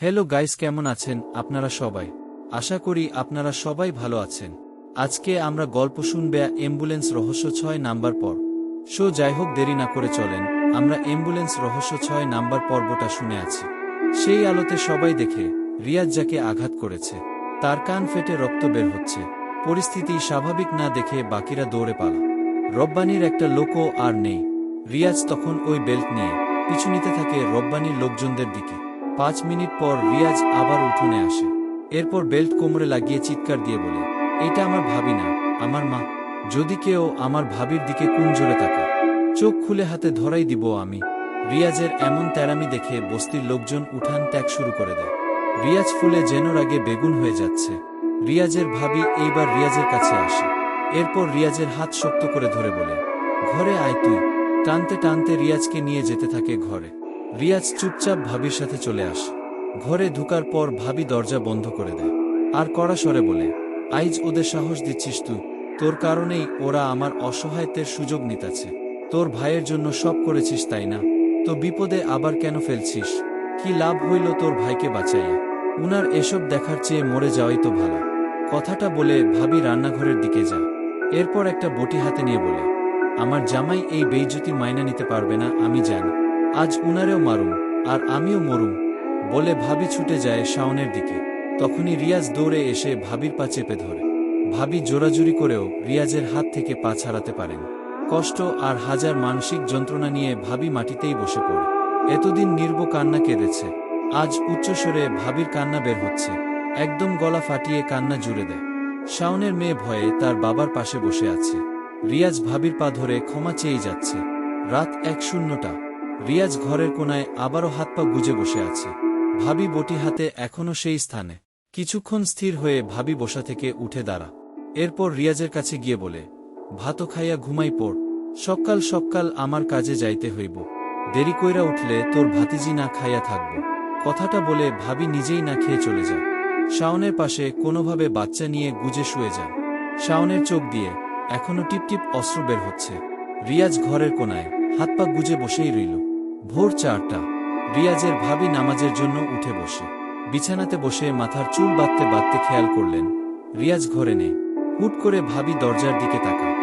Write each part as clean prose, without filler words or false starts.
Hello guys, কেমন আছেন আপনারা সবাই? আশা করি আপনারা সবাই ভালো আছেন। আজকে আমরা গল্প শুনবে অ্যাম্বুলেন্স রহস্য 6 নাম্বার পর। যাই হোক, দেরি না করে চলেন আমরা অ্যাম্বুলেন্স রহস্য 6 নাম্বার পর্বটা শুনে আছি। সেই আলোতে সবাই দেখে রিয়াজ যাকে আঘাত করেছে তার কান ফেটে রক্ত বের হচ্ছে। পরিস্থিতি স্বাভাবিক না দেখে বাকিরা দৌড়ে পালা। রব্বানির একটা লোকও আর নেই। রিয়াজ তখন ওই বেল্ট নিয়ে পিছু নিতে থাকে রব্বানির লোকজনদের দিকে। 5 মিনিট পর রিয়াজ আবার উঠোনে আসে। এরপর বেল্ট কোমরে লাগিয়ে চিৎকার দিয়ে বলে, এটা আমার ভাবি না, আমার মা। যদি কেউ আমার ভাবির দিকে কোন জোরে তাকায়, চোখ খুলে হাতে ধরাই দিব আমি। রিয়াজের এমন তেরামি দেখে বস্তির লোকজন উঠান ত্যাগ শুরু করে দেয়। রিয়াজ ফুলে যেন রাগে বেগুন হয়ে যাচ্ছে। রিয়াজের ভাবি এইবার রিয়াজের কাছে আসে। এরপর রিয়াজের হাত শক্ত করে ধরে বলে, ঘরে আয় তুই। টানতে টানতে রিয়াজকে নিয়ে যেতে থাকে ঘরে। রিয়াজ চুপচাপ ভাবির সাথে চলে আসে। ঘরে ঢুকার পর ভাবি দরজা বন্ধ করে দেয় আর কড়া স্বরে বলে, আইজ ওদের সাহস দিচ্ছিস তুই? তোর কারণেই ওরা আমার অসহায়ত্বের সুযোগ নিতেছে। তোর ভাইয়ের জন্য সব করেছিস, তাই না? তো বিপদে আবার কেন ফেলছিস? কি লাভ হইল তোর ভাইকে বাঁচাইয়া? উনার এসব দেখার চেয়ে মরে যাওয়াই তো ভালো। কথাটা বলে ভাবি রান্নাঘরের দিকে যায়। এরপর একটা বটি হাতে নিয়ে বলে, আমার জামাই এই বেইজ্জতি মাইনা নিতে পারবে না, আমি জানি। আজ উনারেও মারুম আর আমিও মরুম। বলে ভাবি ছুটে যায় শাওনের দিকে। তখনই রিয়াজ দৌড়ে এসে ভাবির পা চেপে ধরে। ভাবি জোরাজুরি করেও রিয়াজের হাত থেকে পা ছাড়াতে পারেন। কষ্ট আর হাজার মানসিক যন্ত্রণা নিয়ে ভাবি মাটিতেই বসে পড়ে। এতদিন নির্ব কান্না কেঁদেছে, আজ উচ্চস্বরে ভাবির কান্না বের হচ্ছে। একদম গলা ফাটিয়ে কান্না জুড়ে দেয়। শাওনের মেয়ে ভয়ে তার বাবার পাশে বসে আছে। রিয়াজ ভাবির পা ধরে ক্ষমা চেয়ে যাচ্ছে। রাত 1:00। রিয়াজ ঘরের কোনায় আবারও হাত পা গুজে বসে আছে। ভাবি বটি হাতে এখনও সেই স্থানে। কিছুক্ষণ স্থির হয়ে ভাবি বসা থেকে উঠে দাঁড়া। এরপর রিয়াজের কাছে গিয়ে বলে, ভাতও খাইয়া ঘুমাই পড়। সকাল সকাল আমার কাজে যাইতে হইব। দেরি কইরা উঠলে তোর ভাতিজি না খাইয়া থাকব। কথাটা বলে ভাবি নিজেই না খেয়ে চলে যায়। শাওনের পাশে কোনোভাবে বাচ্চা নিয়ে গুজে শুয়ে যায়। শাওনের চোখ দিয়ে এখনো টিপটিপ অশ্রু বের হচ্ছে। রিয়াজ ঘরের কোনায় হাত পা গুজে বসেই রইল। ভোর 4টা। রিয়াজের ভাবি নামাজের জন্য উঠে বসে। বিছানাতে বসে মাথার চুল বাঁধতে বাঁধতে খেয়াল করলেন রিয়াজ ঘরে নেই। হুট করে ভাবি দরজার দিকে তাকায়।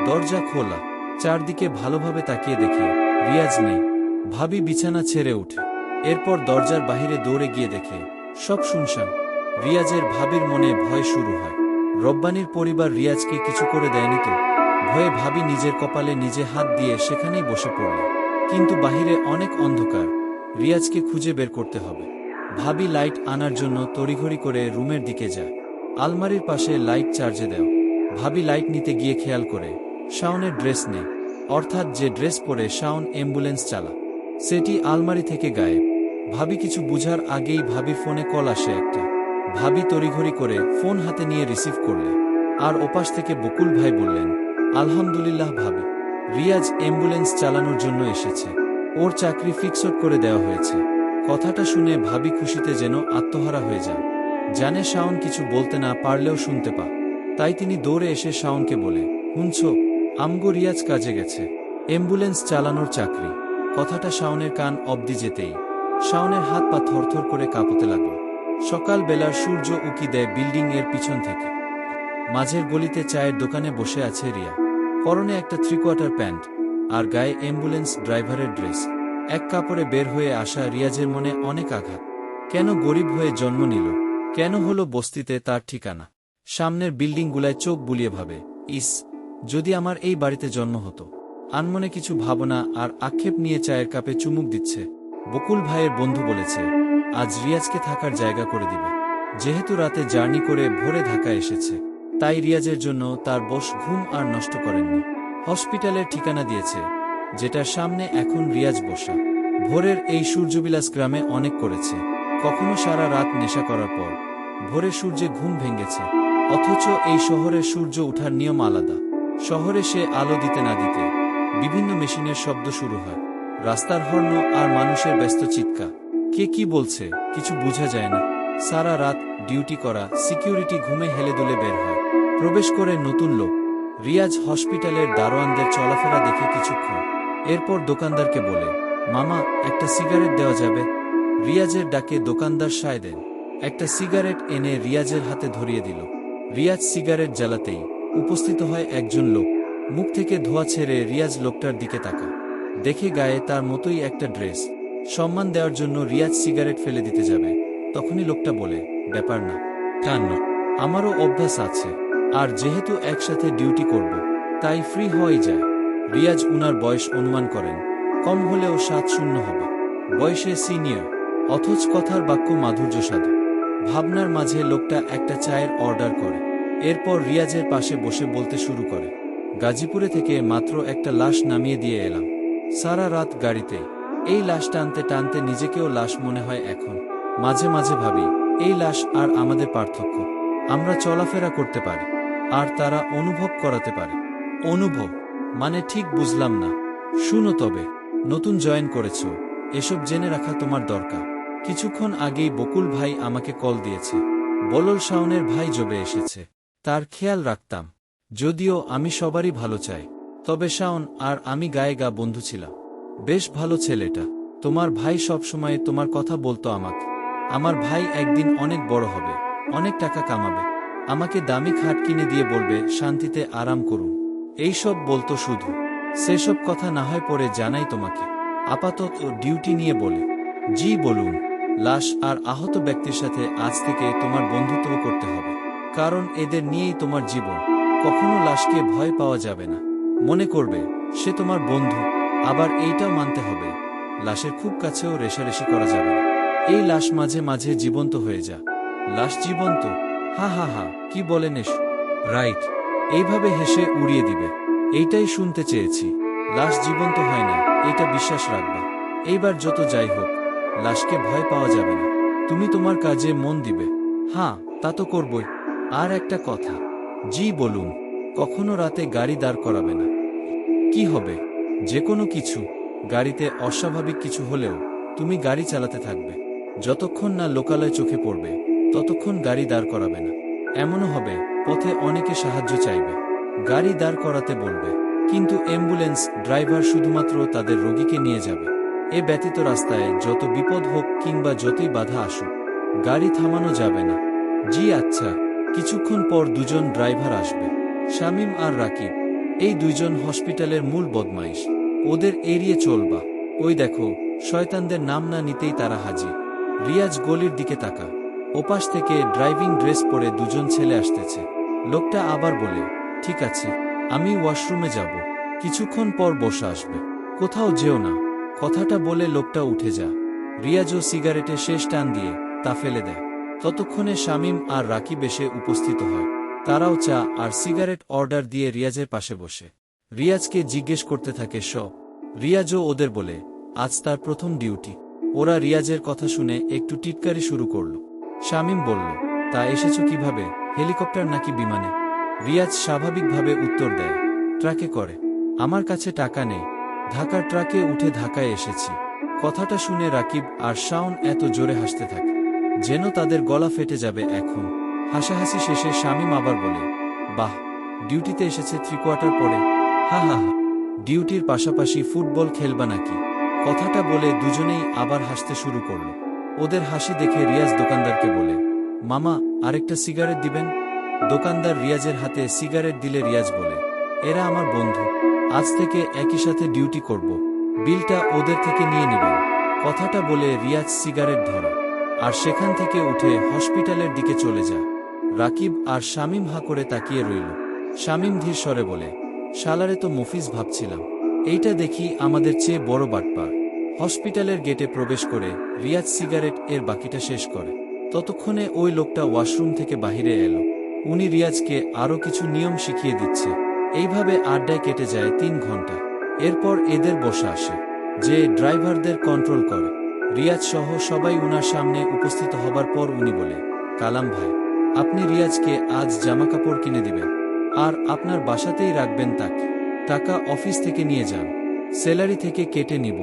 দরজা খোলা। চারদিকে ভালোভাবে তাকিয়ে দেখে রিয়াজ নেই। ভাবি বিছানা ছেড়ে উঠে। এরপর দরজার বাহিরে দৌড়ে গিয়ে দেখে সব শুনশান। রিয়াজের ভাবির মনে ভয় শুরু হয়। রব্বানির পরিবার রিয়াজকে কিছু করে দেয়নি তো? ভয়ে ভাবি নিজের কপালে নিজে হাত দিয়ে সেখানেই বসে পড়ল। কিন্তু বাহিরে অনেক অন্ধকার। রিয়াজকে খুঁজে বের করতে হবে। ভাবি লাইট আনার জন্য তড়িঘড়ি করে রুমের দিকে যায়। আলমারির পাশে লাইট চার্জে দেও। ভাবি লাইট নিতে গিয়ে খেয়াল করে শাওনের ড্রেস নেই। অর্থাৎ যে ড্রেস পরে শাওন অ্যাম্বুলেন্স চালা, সেটি আলমারি থেকে গায়েব। ভাবি কিছু বুঝার আগেই ভাবির ফোনে কল আসে একটা। ভাবি তড়িঘড়ি করে ফোন হাতে নিয়ে রিসিভ করলে। আর ওপাশ থেকে বকুল ভাই বললেন, আলহামদুলিল্লাহ ভাবি, রিয়াজ অ্যাম্বুলেন্স চালানোর জন্য এসেছে। ওর চাকরি ফিক্সড করে দেওয়া হয়েছে। কথাটা শুনে ভাবি খুশিতে যেন আত্মহারা হয়ে যান। জানে শাওন কিছু বলতে না পারলেও শুনতে পা। তাই তিনি দৌড়ে এসে শাওনকে বলে, শুনছ, আমগো রিয়াজ কাজে গেছে, অ্যাম্বুলেন্স চালানোর চাকরি। কথাটা শাওনের কান অবধি যেতেই শাওনের হাত পা থরথর করে কাঁপতে লাগল। সকাল বেলার সূর্য উকি দেয় বিল্ডিং এর পিছন থেকে। মাঝের গলিতে চায়ের দোকানে বসে আছে রিয়া। পরনে একটা 3/4 প্যান্ট আর গায়ে অ্যাম্বুলেন্স ড্রাইভারের ড্রেস। এক কাপড়ে বের হয়ে আসা রিয়াজের মনে অনেক আঘাত। কেন গরিব হয়ে জন্ম নিল? কেন হলো বস্তিতে তার ঠিকানা? সামনের বিল্ডিংগুলায় চোখ বুলিয়ে ভাবে, ইস, যদি আমার এই বাড়িতে জন্ম হতো। আনমনে কিছু ভাবনা আর আক্ষেপ নিয়ে চায়ের কাপে চুমুক দিচ্ছে। বকুল ভাইয়ের বন্ধু বলেছে আজ রিয়াজকে থাকার জায়গা করে দিবে। যেহেতু রাতে জার্নি করে ভোরে ঢাকা এসেছে, তাই রিয়াজের জন্য তার বস ঘুম আর নষ্ট করেননি। হসপিটালের ঠিকানা দিয়েছে, যেটার সামনে এখন রিয়াজ বসা। ভোরের এই সূর্যবিলাস গ্রামে অনেক করেছে। কখনো সারা রাত নেশা করার পর ভোরে সূর্যে ঘুম ভেঙেছে। অথচ এই শহরের সূর্য ওঠার নিয়ম আলাদা। শহরে সে আলো দিতে না দিতে বিভিন্ন মেশিনের শব্দ শুরু হয়। রাস্তার হর্ন আর মানুষের ব্যস্ত চিৎকার। কে কি বলছে কিছু বোঝা যায় না। সারা রাত ডিউটি করা সিকিউরিটি ঘুমে হেলে দুলে বের হয়। প্রবেশ করে নতুন লোক। রিয়াজ হসপিটালের দারোয়ানদের চলাফেরা দেখে কিছুক্ষণ। এরপর দোকানদারকে বলে, মামা, একটা সিগারেট দেওয়া যাবে? রিয়াজের ডাকে দোকানদার সায় দেন। একটা সিগারেট এনে রিয়াজের হাতে ধরিয়ে দিল। রিয়াজ সিগারেট জ্বালাতেই উপস্থিত হয় একজন লোক। মুখ থেকে ধোঁয়া ছেড়ে রিয়াজ লোকটার দিকে তাকায়। দেখে গায়ে তার মতোই একটা ড্রেস। সম্মান দেওয়ার জন্য রিয়াজ সিগারেট ফেলে দিতে যাবে, তখনই লোকটা বলে, ব্যাপার না, টান না, আমারও অভ্যাস আছে, আর যেহেতু একসাথে ডিউটি করব, তাই ফ্রি হওয়াই যায়। রিয়াজ উনার বয়স অনুমান করেন, কম হলেও 7-0 হবে। বয়সে সিনিয়র, অথচ কথার বাক্য মাধুর্য সাধু। ভাবনার মাঝে লোকটা একটা চায়ের অর্ডার করে। এরপর রিয়াজের পাশে বসে বলতে শুরু করে, গাজীপুরে থেকে মাত্র একটা লাশ নামিয়ে দিয়ে এলাম। সারা রাত গাড়িতে। এই লাশ টানতে টানতে নিজেকেও লাশ মনে হয় এখন। মাঝে মাঝে ভাবি, এই লাশ আর আমাদের পার্থক্য, আমরা চলাফেরা করতে পারি, আর তারা অনুভব করাতে পারে। অনুভব মানে ঠিক বুঝলাম না। শুনো তবে, নতুন জয়েন করেছ, এসব জেনে রাখা তোমার দরকার। কিছুক্ষণ আগেই বকুল ভাই আমাকে কল দিয়েছে, বলল শাওনের ভাই জবে এসেছে, তার খেয়াল রাখতাম। যদিও আমি সবারই ভালো চাই, তবে শাওন আর আমি গায়ে গা বন্ধু ছিলাম। বেশ ভালো ছেলেটা। তোমার ভাই সব সময় তোমার কথা বলতো আমাকে। আমার ভাই একদিন অনেক বড় হবে, অনেক টাকা কামাবে, আমাকে দামি খাট কিনে দিয়ে বলবে শান্তিতে আরাম করুন। এইসব বলতো শুধু। সেসব কথা না হয় পরে জানাই তোমাকে, আপাতত ডিউটি নিয়ে বলে। জি বলুন। লাশ আর আহত ব্যক্তির সাথে আজ থেকে তোমার বন্ধুত্ব করতে হবে, কারণ এদের নিয়েই তোমার জীবন। কখনো লাশকে ভয় পাওয়া যাবে না, মনে করবে সে তোমার বন্ধু। আবার এইটাও মানতে হবে, লাশের খুব কাছেও রেষারেষি করা যাবে না। এই লাশ মাঝে মাঝে জীবন্ত হয়ে যা। লাশ জীবন্ত? হা হা হা, কি বলেন এস? রাইট, এইভাবে হেসে উড়িয়ে দিবে। এইটাই শুনতে চেয়েছি। লাশ জীবন্ত হয় না, এটা বিশ্বাস রাখবা। এইবার যত যাই হোক, লাশকে ভয় পাওয়া যাবে না। তুমি তোমার কাজে মন দিবে। হ্যাঁ, তা তো করবই। আর একটা কথা। জি বলুন। কখনো রাতে গাড়ি দাঁড় করাবে না। কি হবে? যে কোনো কিছু। গাড়িতে অস্বাভাবিক কিছু হলেও তুমি গাড়ি চালাতে থাকবে। যতক্ষণ না লোকালয় চোখে পড়বে, ততক্ষণ গাড়ি দাঁড় করাবে না। এমনও হবে পথে অনেকে সাহায্য চাইবে, গাড়ি দাঁড় করাতে বলবে, কিন্তু অ্যাম্বুলেন্স ড্রাইভার শুধুমাত্র তাদের রোগীকে নিয়ে যাবে। এ ব্যতীত রাস্তায় যত বিপদ হোক কিংবা যতই বাধা আসুক, গাড়ি থামানো যাবে না। জি আচ্ছা। কিছুক্ষণ পর দুজন ড্রাইভার আসবে, শামীম আর রাকিব। এই দুইজন হসপিটালের মূল বদমাইশ, ওদের এড়িয়ে চলবা। ওই দেখো, শয়তানদের নাম না নিতেই তারা হাজির। রিয়াজ গলির দিকে তাকা। ওপাশ থেকে ড্রাইভিং ড্রেস পরে দুজন ছেলে আসতেছে। লোকটা আবার বলে, ঠিক আছে, আমি ওয়াশরুমে যাব, কিছুক্ষণ পর বসে আসবে, কোথাও যেও না। কথাটা বলে লোকটা উঠে যা। রিয়াজও সিগারেটে শেষ টান দিয়ে তা ফেলে দেয়। ততক্ষণে শামীম আর রাকিব এসে উপস্থিত হয়। তারাও চা আর সিগারেট অর্ডার দিয়ে রিয়াজের পাশে বসে রিয়াজকে জিজ্ঞেস করতে থাকে সব। রিয়াজও ওদের বলে, আজ তার প্রথম ডিউটি। ওরা রিয়াজের কথা শুনে একটু টিটকারি শুরু করল। শামীম বলল, তা এসেছো কিভাবে, হেলিকপ্টার নাকি বিমানে? রিয়াজ স্বাভাবিকভাবে উত্তর দেয়, ট্রাকে করে। আমার কাছে টাকা নেই, ঢাকার ট্রাকে উঠে ঢাকায় এসেছি। কথাটা শুনে রাকিব আর শাওন এত জোরে হাসতে থাকে, যেন তাদের গলা ফেটে যাবে এখন। হাসাহাসি শেষে শামীম আবার বলে, বাহ, ডিউটিতে এসেছে 3/4 পরে। হা হা হা, ডিউটির পাশাপাশি ফুটবল খেলবা নাকি? কথাটা বলে দুজনেই আবার হাসতে শুরু করল। ওদের হাসি দেখে রিয়াজ দোকানদারকে বলে, মামা, আরেকটা সিগারেট দিবেন? দোকানদার রিয়াজের হাতে সিগারেট দিলে রিয়াজ বলে, এরা আমার বন্ধু, আজ থেকে একই সাথে ডিউটি করব, বিলটা ওদের থেকে নিয়ে নেবেন। কথাটা বলে রিয়াজ সিগারেট ধরা আর সেখান থেকে উঠে হসপিটালের দিকে চলে যায়। রাকিব আর শামীম হা করে তাকিয়ে রইল। শামীম ধীর স্বরে বলে, শালারে তো মফিজ ভাবছিলাম, এইটা দেখি আমাদের চেয়ে বড় বাটপার। হসপিটালের গেটে প্রবেশ করে রিয়াজ সিগারেট এর বাকিটা শেষ করে। ততক্ষণে ওই লোকটা ওয়াশরুম থেকে বাহিরে এলো। উনি রিয়াজকে আরও কিছু নিয়ম শিখিয়ে দিচ্ছে। এইভাবে আড্ডায় কেটে যায় 3 ঘন্টা। এরপর এদের বসে আসে, যে ড্রাইভারদের কন্ট্রোল করে। রিয়াজ সহ সবাই উনার সামনে উপস্থিত হবার পর উনি বলে, কালাম ভাই, আপনি রিয়াজকে আজ জামাকাপড় কিনে দিবেন, আর আপনার বাসাতেই রাখবেন তাকে। টাকা অফিস থেকে নিয়ে যান, স্যালারি থেকে কেটে নিব।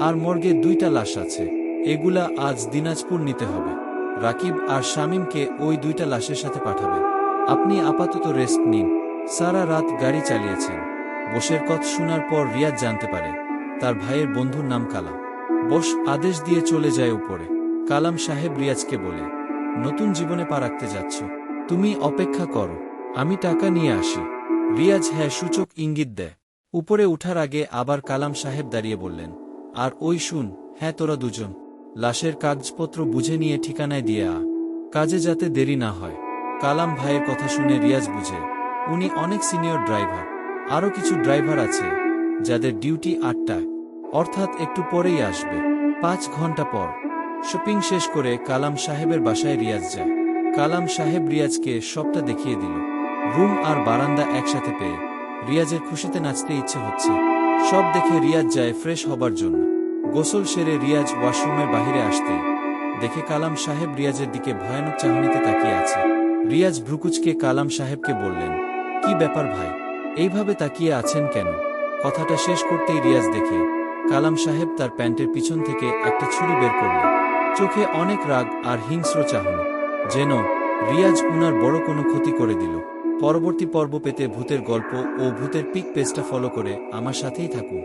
আর মর্গে 2টা লাশ আছে, এগুলা আজ দিনাজপুর নিতে হবে। রাকিব আর শামীমকে ওই 2টা লাশের সাথে পাঠাবেন। আপনি আপাতত রেস্ট নিন। সারা রাত গাড়ি চালিয়েছেন। বসের কথা শোনার পর রিয়াজ জানতে পারে তার ভাইয়ের বন্ধুর নাম কালাম। বস আদেশ দিয়ে চলে যায় উপরে। কালাম সাহেব রিয়াজকে বলে, নতুন জীবনে পা রাখতে যাচ্ছ, তুমি অপেক্ষা করো, আমি টাকা নিয়ে আসি। রিয়াজ হ্যাঁ সূচক ইঙ্গিত দেয়। উপরে উঠার আগে আবার কালাম সাহেব দাঁড়িয়ে বললেন, আর ওই শুন, হ্যাঁ তোরা দুজন লাশের কাগজপত্র বুঝে নিয়ে ঠিকানায় দিয়ে কাজে যাতে দেরি না হয়। কালাম ভাইয়ের কথা শুনে রিয়াজ বুঝে উনি অনেক সিনিয়র ড্রাইভার। আরও কিছু ড্রাইভার আছে যাদের ডিউটি 8টায়, অর্থাৎ একটু পরেই আসবে। 5 ঘন্টা পর শপিং শেষ করে কালাম সাহেবের বাসায় রিয়াজ যায়। কালাম সাহেব রিয়াজকে সবটা দেখিয়ে দিল। রুম আর বারান্দা একসাথে পেয়ে রিয়াজের খুশিতে নাচতে ইচ্ছে হচ্ছে। সব দেখে রিয়াজ যায় ফ্রেশ হবার জন্য। গোসল সেরে রিয়াজ ওয়াশরুমের বাহিরে আসতেই দেখে কালাম সাহেব রিয়াজের দিকে ভয়ানক চাহনিতে তাকিয়ে আছে। রিয়াজ ভ্রুকুচকে কালাম সাহেবকে বললেন, কি ব্যাপার ভাই, এইভাবে তাকিয়ে আছেন কেন? কথাটা শেষ করতেই রিয়াজ দেখে কালাম সাহেব তার প্যান্টের পিছন থেকে একটা ছুরি বের করলেন। চোখে অনেক রাগ আর হিংস্র চাহনি, যেন রিয়াজ উনার বড় কোনো ক্ষতি করে দিল। পরবর্তী পর্ব পেতে ভূতের গল্প ও ভূতের পিক পেজটা ফলো করে আমার সাথেই থাকুন।